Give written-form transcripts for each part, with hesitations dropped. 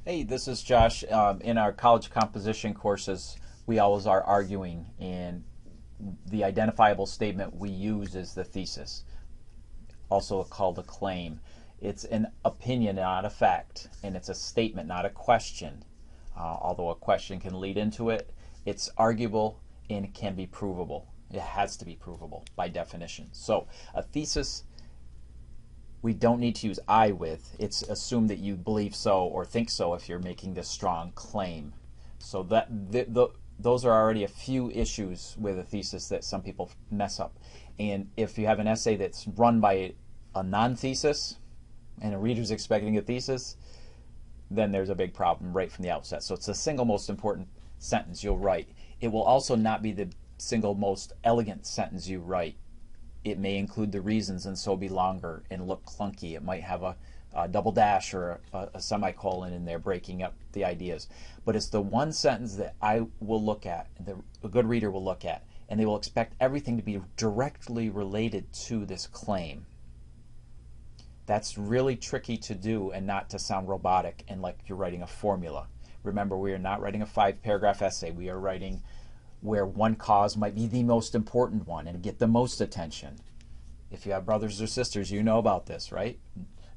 Hey, this is Josh. In our college composition courses, we always are arguing, and the identifiable statement we use is the thesis, also called a claim. It's an opinion, not a fact, and it's a statement, not a question. Although a question can lead into it, it's arguable and it can be provable. It has to be provable by definition. So a thesis we don't need to use I with. It's assumed that you believe so or think so if you're making this strong claim. So those are already a few issues with a thesis that some people mess up. And if you have an essay that's run by a non-thesis and a reader's expecting a thesis, then there's a big problem right from the outset. So it's the single most important sentence you'll write. It will also not be the single most elegant sentence you write. It may include the reasons and so be longer and look clunky. It might have a double dash or a semicolon in there breaking up the ideas. But it's the one sentence that I will look at, a good reader will look at, and they will expect everything to be directly related to this claim. That's really tricky to do and not to sound robotic and like you're writing a formula. Remember, we are not writing a 5-paragraph essay. We are writing where one cause might be the most important one and get the most attention. If you have brothers or sisters, you know about this, right?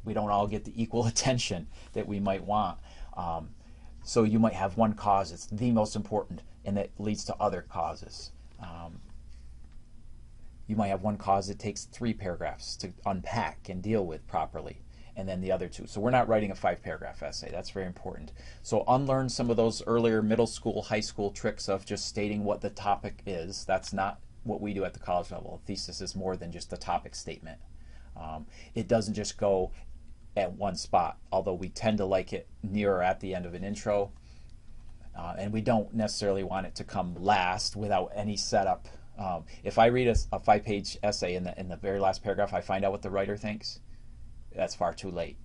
We don't all get the equal attention that we might want. So you might have one cause that's the most important and that leads to other causes. You might have one cause that takes 3 paragraphs to unpack and deal with properly, and then the other 2. So we're not writing a 5-paragraph essay. That's very important. So unlearn some of those earlier middle school, high school tricks of just stating what the topic is. That's not what we do at the college level. A thesis is more than just a topic statement. It doesn't just go at one spot, although we tend to like it near or at the end of an intro. And we don't necessarily want it to come last without any setup. If I read a 5-page essay in the very last paragraph, I find out what the writer thinks, that's far too late.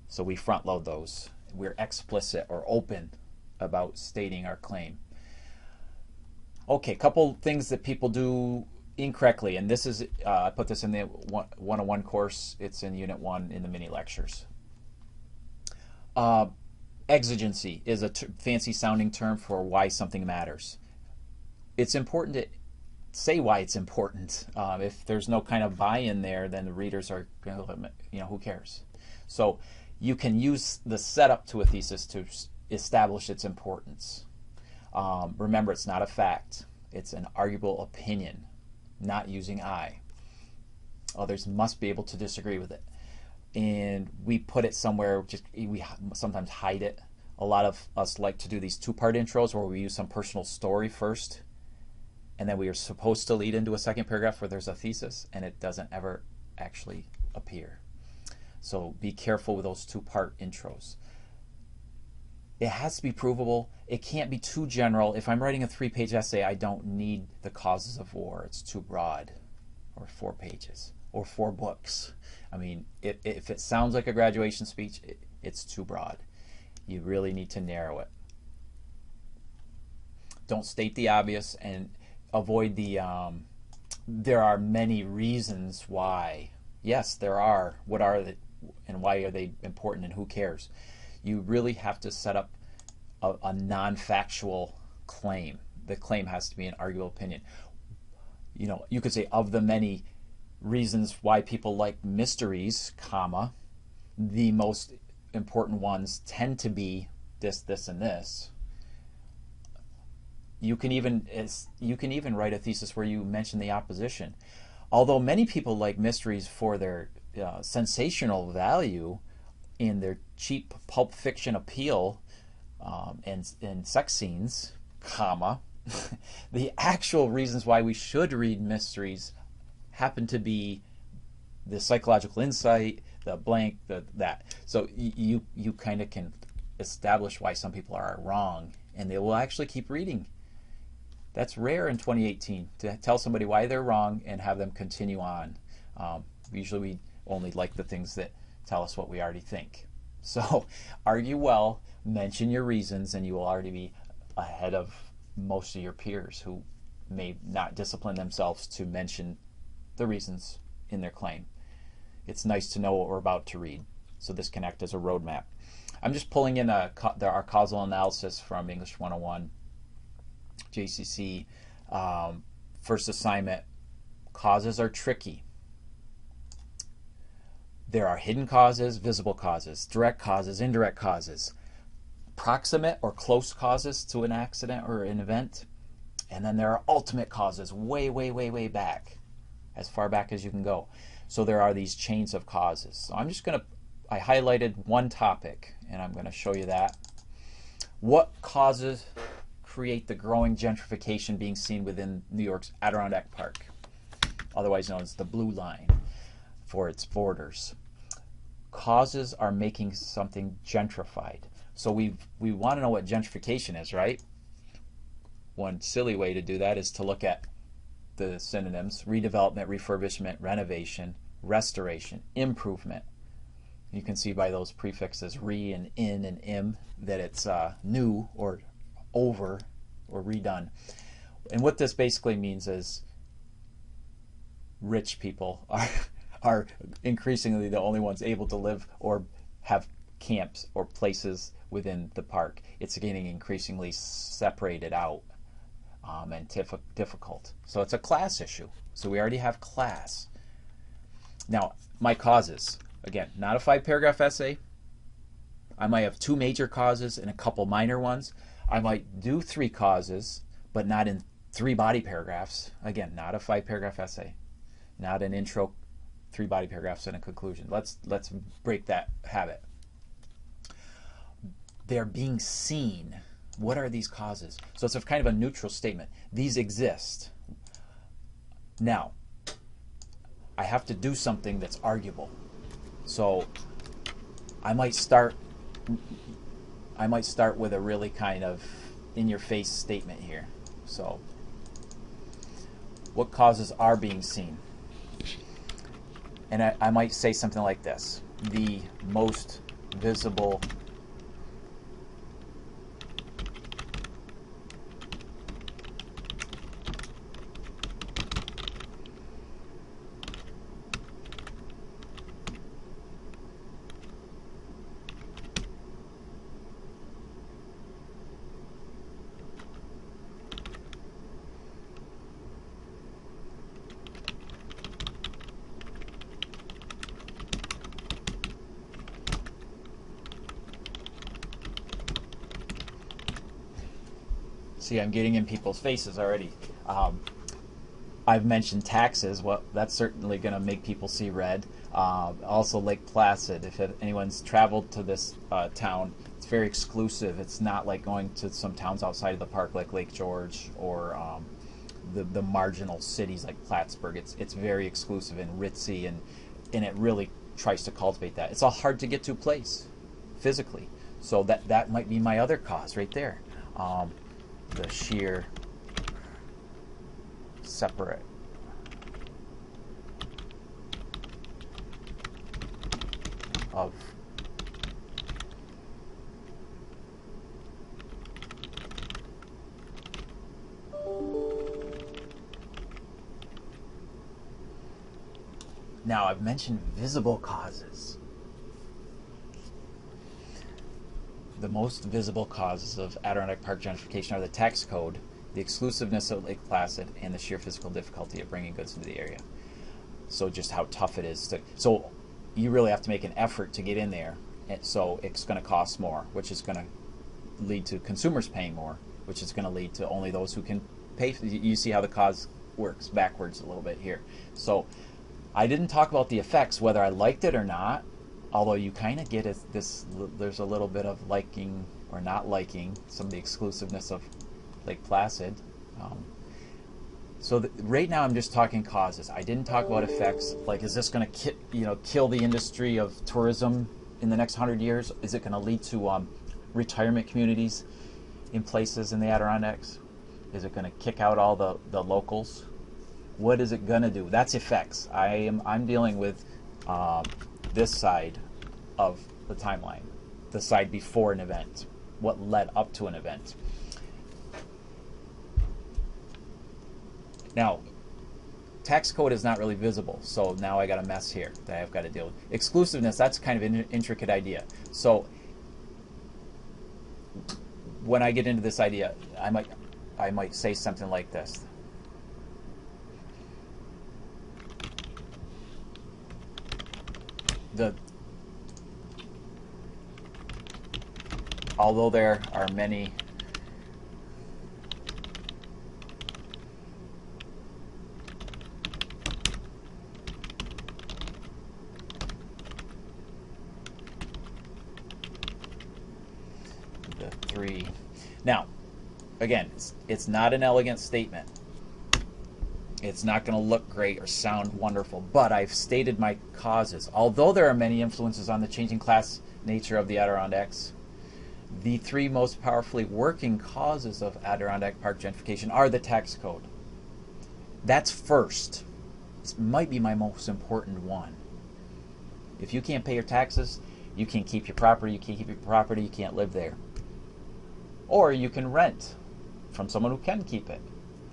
So we front load those. We're explicit or open about stating our claim. Okay, a couple things that people do incorrectly, and this is I put this in the 101 course. It's in Unit 1 in the mini lectures. Exigency is a fancy sounding term for why something matters. It's important to say why it's important. If there's no kind of buy-in there, then the readers are going to, who cares? So you can use the setup to a thesis to establish its importance. Remember, it's not a fact. It's an arguable opinion, not using I. Others must be able to disagree with it. And we put it somewhere, we sometimes hide it. A lot of us like to do these 2-part intros where we use some personal story first, and then we are supposed to lead into a second paragraph where there's a thesis, and it doesn't ever actually appear. So be careful with those 2-part intros. It has to be provable. It can't be too general. If I'm writing a 3-page essay, I don't need the causes of war. It's too broad. Or 4 pages. Or 4 books. I mean, if it sounds like a graduation speech, it's too broad. You really need to narrow it. Don't state the obvious, and avoid the there are many reasons why. Yes, there are. What are they, and why are they important, and who cares? You really have to set up a non-factual claim. The claim has to be an arguable opinion. You could say, of the many reasons why people like mysteries, comma, the most important ones tend to be this, this, and this. You can even write a thesis where you mention the opposition. Although many people like mysteries for their sensational value in their cheap pulp fiction appeal and sex scenes, comma, the actual reasons why we should read mysteries happen to be the psychological insight, the blank, that. So you kind of can establish why some people are wrong, and they will actually keep reading. That's rare in 2018, to tell somebody why they're wrong and have them continue on. Usually we only like the things that tell us what we already think. So argue well, mention your reasons, and you will already be ahead of most of your peers who may not discipline themselves to mention the reasons in their claim. It's nice to know what we're about to read, so this can act as a roadmap. I'm just pulling in our causal analysis from English 101, JCC. First assignment, causes are tricky. There are hidden causes, visible causes, direct causes, indirect causes, proximate or close causes to an accident or an event, and then there are ultimate causes way, way, way, way back, as far back as you can go. So there are these chains of causes. So I'm just going to, I highlighted one topic, and I'm going to show you that. What causes create the growing gentrification being seen within New York's Adirondack Park, otherwise known as the Blue Line, for its borders? Causes are making something gentrified. So we want to know what gentrification is, right? One silly way to do that is to look at the synonyms: redevelopment, refurbishment, renovation, restoration, improvement. You can see by those prefixes re and in and im that it's new or over or redone. And what this basically means is rich people are increasingly the only ones able to live or have camps or places within the park. It's getting increasingly separated out and difficult. So it's a class issue. So we already have class. Now, my causes. Again, not a 5-paragraph essay. I might have 2 major causes and a couple minor ones. I might do 3 causes, but not in 3 body paragraphs. Again, not a 5-paragraph essay. Not an intro, 3 body paragraphs, and a conclusion. Let's break that habit. They're being seen. What are these causes? So it's a kind of a neutral statement. These exist. Now, I have to do something that's arguable. So I might start with a really kind of in-your-face statement here. So what causes are being seen? And I might say something like this: the most visible See, I'm getting in people's faces already. I've mentioned taxes. Well, that's certainly going to make people see red. Also, Lake Placid. If anyone's traveled to this town, it's very exclusive. It's not like going to some towns outside of the park like Lake George or the marginal cities like Plattsburgh. It's very exclusive and ritzy, and it really tries to cultivate that. It's a hard to get to place physically. So that might be my other cause right there. The sheer separate of now I've mentioned visible causes. The most visible causes of Adirondack Park gentrification are the tax code, the exclusiveness of Lake Placid, and the sheer physical difficulty of bringing goods into the area. So just how tough it is to... So you really have to make an effort to get in there, and so it's going to cost more, which is going to lead to consumers paying more, which is going to lead to only those who can pay. You see how the cause works backwards a little bit here. So I didn't talk about the effects, whether I liked it or not. Although you kind of get this, there's a little bit of liking or not liking some of the exclusiveness of Lake Placid. So right now I'm just talking causes. I didn't talk about effects. Like, is this going to kill the industry of tourism in the next 100 years? Is it going to lead to retirement communities in places in the Adirondacks? Is it going to kick out all the locals? What is it going to do? That's effects. I'm dealing with this side of the timeline, the side before an event, what led up to an event. Now, tax code is not really visible, so now I got a mess here that I've got to deal with. Exclusiveness, that's kind of an intricate idea. So when I get into this idea, I might say something like this. Although there are many three. Now, again, it's not an elegant statement. It's not going to look great or sound wonderful, but I've stated my causes. Although there are many influences on the changing class nature of the Adirondacks, the three most powerfully working causes of Adirondack Park gentrification are the tax code. That's first. This might be my most important one. If you can't pay your taxes, you can't keep your property, you can't live there. Or you can rent from someone who can keep it.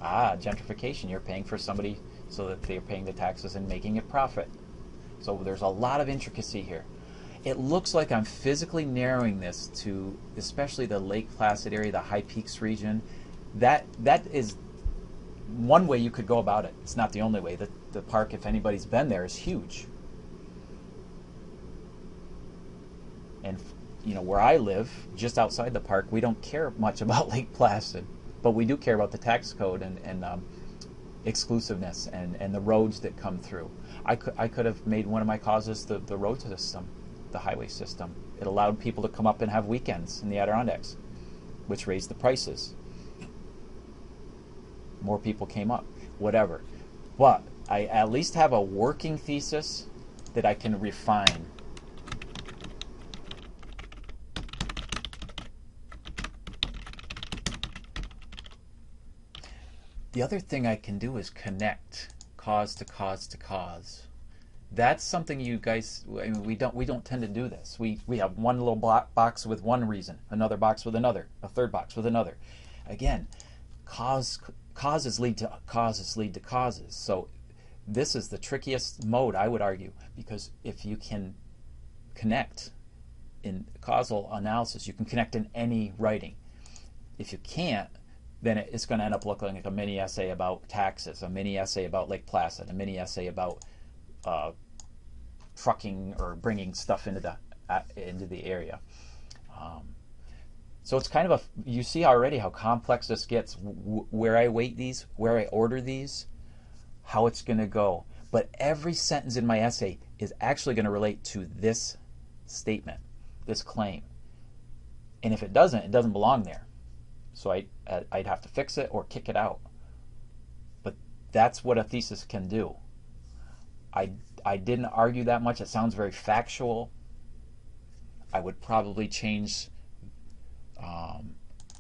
Gentrification, you're paying for somebody so that they're paying the taxes and making a profit. So there's a lot of intricacy here. It looks like I'm physically narrowing this to especially the Lake Placid area, the High Peaks region. That is one way you could go about it. It's not the only way. The park, if anybody's been there, is huge. And where I live, just outside the park, we don't care much about Lake Placid, but we do care about the tax code and exclusiveness and the roads that come through. I could have made one of my causes the road system, the highway system. It allowed people to come up and have weekends in the Adirondacks, which raised the prices. More people came up, whatever. But I at least have a working thesis that I can refine. The other thing I can do is connect cause to cause to cause. That's something you guys, we don't tend to do this. We have one little box with one reason, another box with another, a third box with another. Again, causes lead to causes lead to causes. So this is the trickiest mode, I would argue, because if you can connect in causal analysis, you can connect in any writing. If you can't, then it's going to end up looking like a mini essay about taxes, a mini essay about Lake Placid, a mini essay about trucking or bringing stuff into the area. So it's kind of you see already how complex this gets, where I weight these, where I order these, how it's going to go. But every sentence in my essay is actually going to relate to this statement, this claim. And if it doesn't belong there. So I'd have to fix it or kick it out. But that's what a thesis can do. I didn't argue that much. It sounds very factual. I would probably change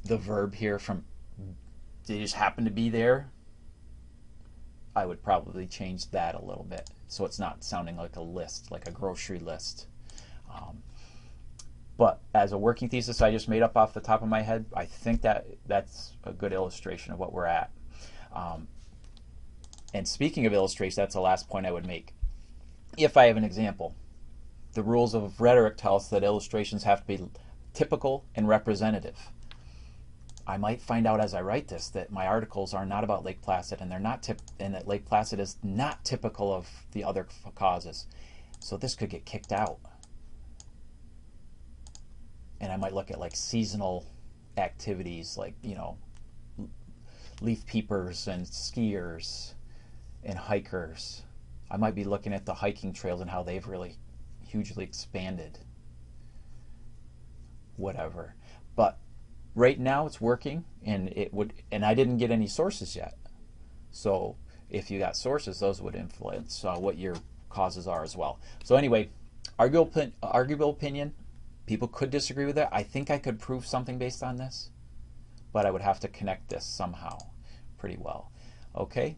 the verb here from they just happen to be there. I would probably change that a little bit so it's not sounding like a list, like a grocery list. But as a working thesis I just made up off the top of my head, I think that's a good illustration of what we're at. And speaking of illustration, that's the last point I would make. If I have an example, the rules of rhetoric tell us that illustrations have to be typical and representative. I might find out as I write this that my articles are not about Lake Placid, and and that Lake Placid is not typical of the other causes. So this could get kicked out. And I might look at like seasonal activities, like leaf peepers and skiers and hikers. I might be looking at the hiking trails and how they've really hugely expanded. Whatever. But right now it's working, and I didn't get any sources yet. So if you got sources, those would influence what your causes are as well. So anyway, arguable opinion. People could disagree with it. I think I could prove something based on this, but I would have to connect this somehow pretty well. Okay?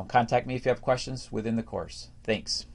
Contact me if you have questions within the course. Thanks.